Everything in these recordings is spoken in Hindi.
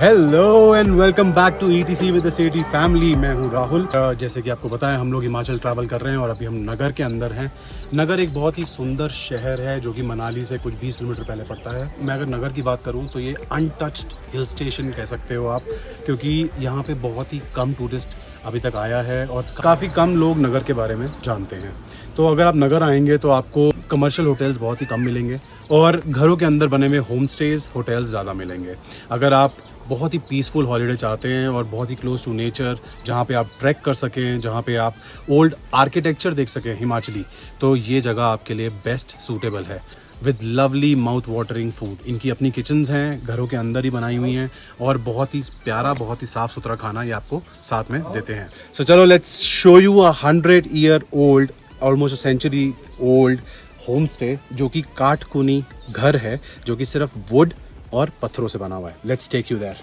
Hello and welcome back to ETC with the Sethi family. मैं हूं राहुल। जैसे कि आपको पता है हम लोग हिमाचल ट्रैवल कर रहे हैं और अभी हम नगर के अंदर हैं। नगर एक बहुत ही सुंदर शहर है जो कि मनाली से कुछ 20 किलोमीटर पहले पड़ता है। मैं अगर नगर की बात करूं तो ये अनटच्ड हिल स्टेशन कह सकते हो आप, क्योंकि यहाँ पे बहुत ही कम टूरिस्ट अभी तक आया है और काफ़ी कम लोग नगर के बारे में जानते हैं। तो अगर आप नगर आएंगे तो आपको कमर्शियल होटल्स बहुत ही कम मिलेंगे और घरों के अंदर बने हुए होम स्टेज होटल्स ज़्यादा मिलेंगे। अगर आप बहुत ही पीसफुल हॉलीडे चाहते हैं और बहुत ही क्लोज टू नेचर, जहाँ पे आप ट्रैक कर सकें, जहाँ पे आप ओल्ड आर्किटेक्चर देख सकें हिमाचली, तो ये जगह आपके लिए बेस्ट सूटेबल है। With lovely mouth watering food. इनकी अपनी किचन्स हैं, घरों के अंदर ही बनाई हुई हैं और बहुत ही प्यारा, बहुत ही साफ़ सुथरा खाना ये आपको साथ में देते हैं। सो चलो let's show you a 100 year old, almost a century old home stay, जो कि काठकुनी घर है, जो कि सिर्फ वुड और पत्थरों से बना हुआ है। Let's take you there.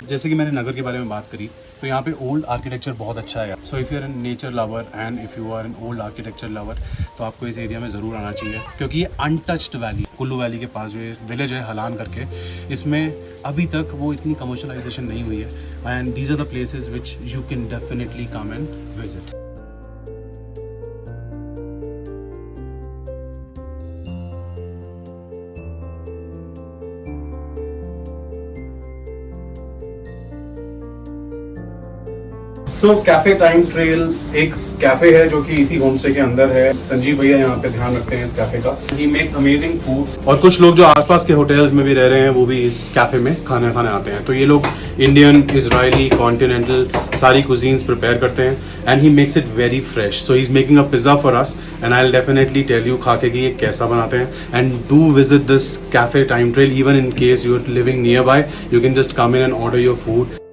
जैसे कि मैंने नगर के बारे में बात करी, तो यहाँ पे ओल्ड आर्किटेक्चर बहुत अच्छा है। So if you are an nature lover and if you are an old architecture lover, तो आपको इस एरिया में ज़रूर आना चाहिए, क्योंकि ये अनटच्ड वैली, कुल्लू वैली के पास जो ये विलेज है हलान करके, इसमें अभी तक वो इतनी कमर्शलाइजेशन नहीं हुई है। And these are the places which you can definitely come and visit. So cafe time trail एक कैफे है जो कि इसी होम स्टे के अंदर है। संजीव भैया यहाँ पे ध्यान रखते हैं इस कैफे का। ही मेक्स अमेजिंग फूड और कुछ लोग जो आसपास के होटल्स में भी रह रहे हैं वो भी इस कैफे में खाना खाने आते हैं। तो ये लोग इंडियन, इजरायली, कॉन्टिनेंटल सारी कुजीन्स प्रिपेयर करते हैं and he makes it very fresh. So he is making a pizza for us and I will definitely tell you खा के कि ये कैसा बनाते हैं। And do visit this cafe time Trail even in case you are living nearby, you can just come in and order your food.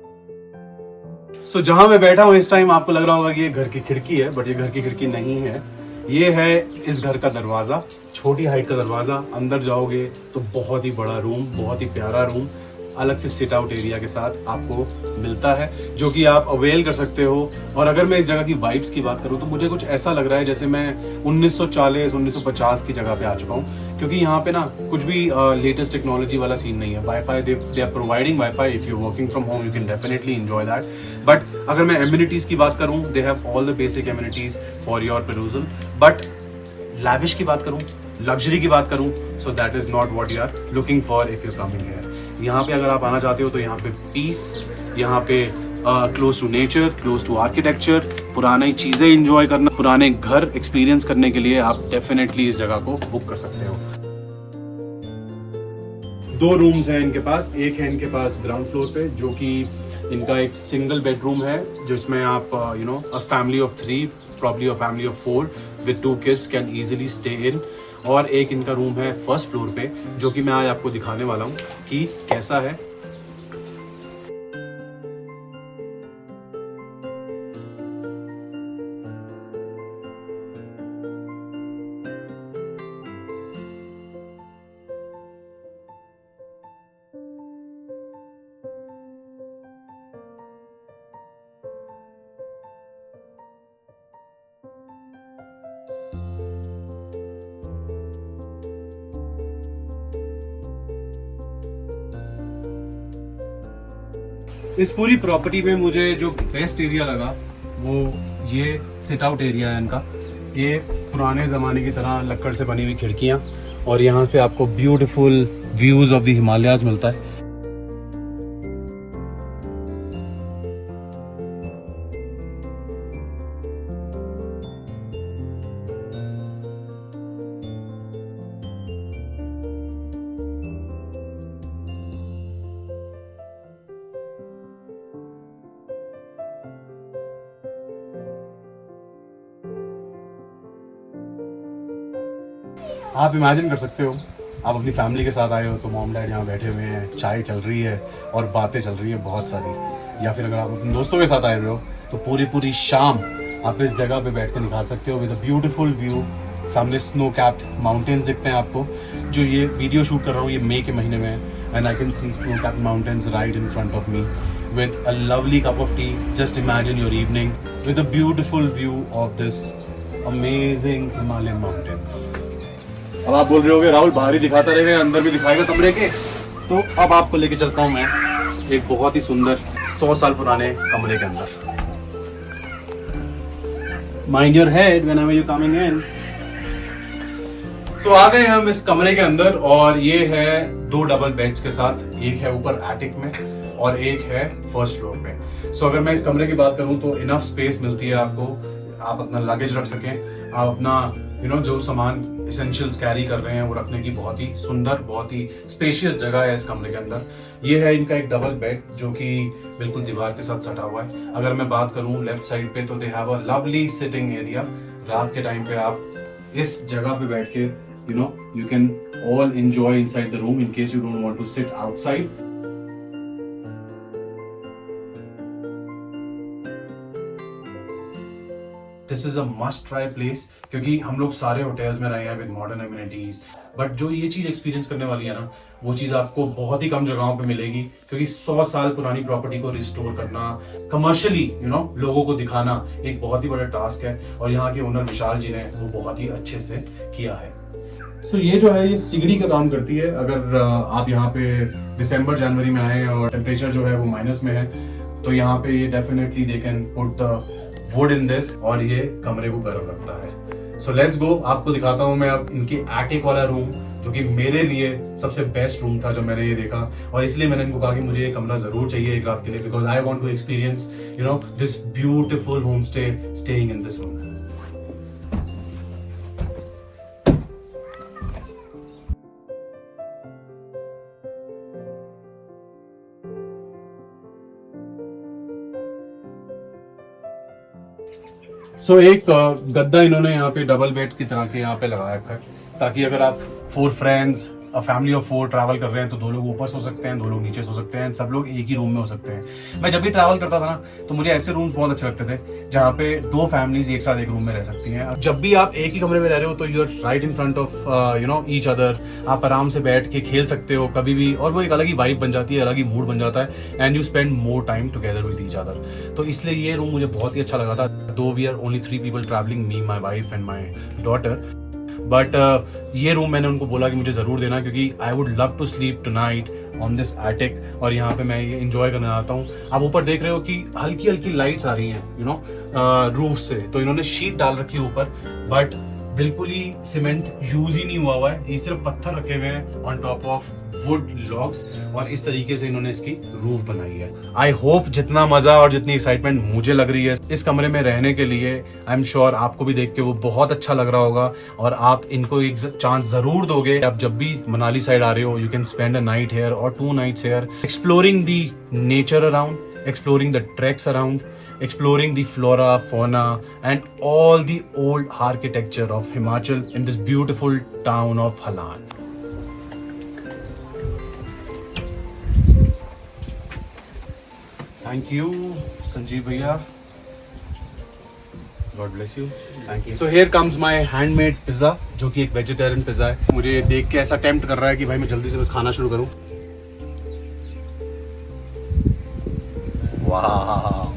So जहां मैं बैठा हूं इस टाइम आपको लग रहा होगा कि ये घर की खिड़की है, बट ये घर की खिड़की नहीं है। ये है इस घर का दरवाजा, छोटी हाइट का दरवाजा। अंदर जाओगे तो बहुत ही बड़ा रूम, बहुत ही प्यारा रूम, अलग से सिट आउट एरिया के साथ आपको मिलता है, जो कि आप अवेल कर सकते हो। और अगर मैं इस जगह की वाइब्स की बात करूं तो मुझे कुछ ऐसा लग रहा है जैसे मैं 1940-1950 की जगह पे आ चुका हूं, क्योंकि यहाँ पे ना कुछ भी लेटेस्ट टेक्नोलॉजी वाला सीन नहीं है। Wifi they are providing wifi, if you working from home you can definitely enjoy that. But अगर मैं एम्यूनिटीज की बात करूं, they have all the basic amenities for your perusal. But lavish की बात करूं, लग्जरी की बात करूं, so that is not what you are looking for if you coming here. यहाँ पे अगर आप आना चाहते हो तो यहाँ पे पीस, यहाँ पे close to nature, close to architecture, पुरानी चीजें एंजॉय करना, पुराने घर एक्सपीरियंस करने के लिए आप डेफिनेटली इस जगह को बुक कर सकते हो। 2 रूम्स हैं इनके पास। एक है इनके पास ग्राउंड फ्लोर पे, जो कि इनका एक सिंगल बेडरूम है, जिसमें आप a family of 3, probably a family of 4 with 2 kids can easily stay in. और एक इनका रूम है फर्स्ट फ्लोर पे, जो कि मैं आज आपको दिखाने वाला हूँ कि कैसा है। इस पूरी प्रॉपर्टी में मुझे जो बेस्ट एरिया लगा वो ये सिट आउट एरिया है इनका। ये पुराने ज़माने की तरह लक्कड़ से बनी हुई खिड़कियाँ और यहाँ से आपको beautiful views of the Himalayas मिलता है। आप इमेजिन कर सकते हो, आप अपनी फैमिली के साथ आए हो तो मॉम डैड यहाँ बैठे हुए हैं, चाय चल रही है और बातें चल रही है बहुत सारी। या फिर अगर आप अपने दोस्तों के साथ आए हुए हो तो पूरी शाम आप इस जगह पे बैठ कर निकाल सकते हो विद अ ब्यूटीफुल व्यू। सामने स्नो कैप्ड माउंटेन्स दिखते हैं आपको। जो ये वीडियो शूट कर रहा हूँ ये मई के महीने में है and I can see snow capped mountains right in front of me with a lovely cup of tea. Just imagine your evening with a beautiful view of this amazing Himalayan mountains. अब आप बोल रहे होगे राहुल बाहर ही दिखाता रहेगा, अंदर भी दिखाएगा कमरे के, तो अब आपको लेके चलता हूँ मैं एक बहुत ही सुंदर 100 साल पुराने कमरे के अंदर। Mind your head whenever you coming in. So आ गए हम इस कमरे के अंदर और ये है 2 डबल बेड्स के साथ, एक है ऊपर एटिक में और एक है फर्स्ट फ्लोर पे। सो अगर मैं इस कमरे की बात करूं तो इनफ स्पेस मिलती है आपको, आप अपना लगेज रख सकें, आप अपना जो सामान एसेंशियल्स कैरी कर रहे हैं वो रखने की बहुत ही सुंदर, बहुत ही स्पेशियस जगह है इस कमरे के अंदर। ये है इनका एक डबल बेड जो कि बिल्कुल दीवार के साथ सटा हुआ है। अगर मैं बात करूं लेफ्ट साइड पे तो they have a lovely sitting area. रात के टाइम पे आप इस जगह पे बैठ के you can all enjoy inside the room in case you don't want to sit outside. This is a must try place क्योंकि हम लोग सारे होटल्स में रहे हैं with modern amenities, बट जो ये चीज एक्सपीरियंस करने वाली है ना, वो चीज आपको बहुत ही कम जगहों पे मिलेगी क्योंकि 100 साल पुरानी प्रॉपर्टी को रिस्टोर करना, कमर्शियली लोगों को दिखाना एक बहुत ही बड़ा टास्क है और यहाँ के ओनर विशाल जी ने वो बहुत ही अच्छे से किया है। सो ये जो है ये सीढ़ी का काम करती है। अगर आप यहाँ पे दिसंबर जनवरी में आए और टेम्परेचर जो है वो माइनस में है तो यहाँ पे ये definitely they can put the would in this और ये कमरे को गर्म रखता है। सो लेट्स गो, आपको दिखाता हूँ मैं अब इनकी एटिक वाला रूम जो कि मेरे लिए सबसे बेस्ट रूम था जब मैंने ये देखा, और इसलिए मैंने इनको कहा कि मुझे ये कमरा जरूर चाहिए एक रात के लिए because I want to experience this beautiful home staying in this room. So एक गद्दा इन्होंने यहाँ पे डबल बेड की तरह के यहाँ पे लगाया रखा है ताकि अगर आप 4 फ्रेंड्स, फैमिली ऑफ 4 ट्रैवल कर रहे हैं तो 2 लोग ऊपर सो सकते हैं, 2 लोग नीचे सो सकते हैं, सब लोग एक ही रूम में हो सकते हैं। मैं जब भी ट्रैवल करता था ना तो मुझे ऐसे रूम्स बहुत अच्छे लगते थे जहाँ पे 2 फैमिलीज एक साथ एक रूम में रह सकती हैं। जब भी आप एक ही कमरे में रह रहे हो तो you are right in front of each other, आप आराम से बैठ के खेल सकते हो कभी भी, और वो एक अलग ही वाइब बन जाती है, अलग ही मूड बन जाता है and you spend more time together with each other. तो इसलिए ये रूम मुझे बहुत ही अच्छा लगा था। Though we are only 3 people travelling, me, my wife and my daughter, but ये रूम मैंने उनको बोला कि मुझे जरूर देना क्योंकि I would love to sleep tonight on this attic, और यहाँ पे मैं ये इंजॉय करने आता हूँ। आप ऊपर देख रहे हो कि हल्की हल्की लाइट्स आ रही हैं रूफ से, तो इन्होंने शीट डाल रखी है ऊपर, बट बिल्कुल ही सीमेंट यूज ही नहीं हुआ है, ये सिर्फ पत्थर रखे हुए हैं on top of would logs, और इस तरीके से इन्होंने इसकी रूफ बनाई है। आई होप जितना मजा और जितनी एक्साइटमेंट मुझे लग रही है इस कमरे में रहने के लिए, आई एम श्योर आपको भी देख के वो बहुत अच्छा लग रहा होगा और आप इनको एक चांस जरूर दोगे। आप जब भी मनाली साइड आ रहे हो, you can spend a night here और 2 nights here, exploring the nature around, exploring the tracks around, exploring the flora, fauna and all the old architecture of Himachal in this beautiful town of Halan. Thank you, Sanjeev bhaiya. God bless you. Thank you. So here comes my handmade pizza, जो कि एक vegetarian pizza है। मुझे देख के ऐसा टेम्प्ट कर रहा है कि भाई मैं जल्दी से बस खाना शुरू करूं। Wow.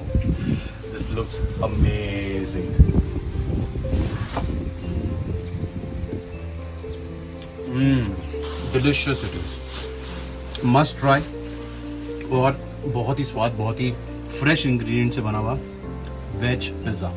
This looks amazing. Delicious it is. Must try. और बहुत ही स्वाद, बहुत ही फ्रेश इंग्रेडिएंट से बना हुआ वेज पिज्जा।